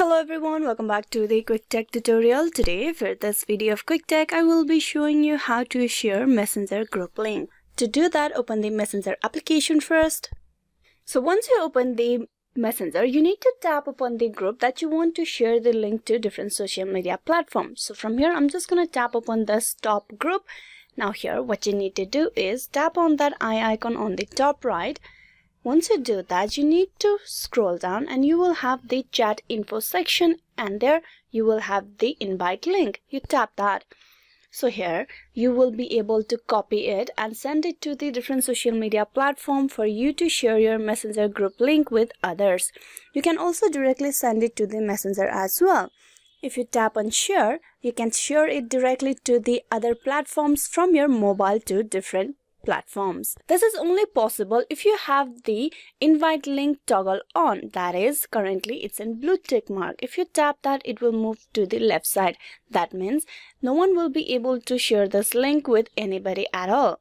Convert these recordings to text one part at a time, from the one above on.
Hello everyone, welcome back to the Quick Tech tutorial. Today for this video of Quick Tech, I will be showing you how to share Messenger group link. To do that, open the Messenger application first. So once you open the Messenger, you need to tap upon the group that you want to share the link to different social media platforms. So from here, I'm just going to tap upon this top group. Now here, what you need to do is tap on that eye icon on the top right. Once you do that, you need to scroll down and you will have the chat info section, and there you will have the invite link. You tap that. So here you will be able to copy it and send it to the different social media platform for you to share your Messenger group link with others. You can also directly send it to the Messenger as well. If you tap on share, you can share it directly to the other platforms from your mobile to different platforms. This is only possible if you have the invite link toggle on. That is, currently it's in blue tick mark. If you tap that, it will move to the left side. That means no one will be able to share this link with anybody at all.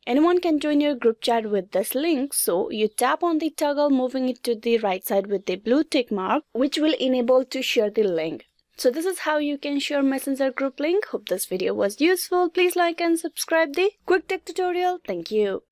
Anyone can join your group chat with this link, so you tap on the toggle moving it to the right side with the blue tick mark, which will enable to share the link. So this is how you can share Messenger group link. Hope this video was useful. Please like and subscribe the Quick Tech tutorial. Thank you.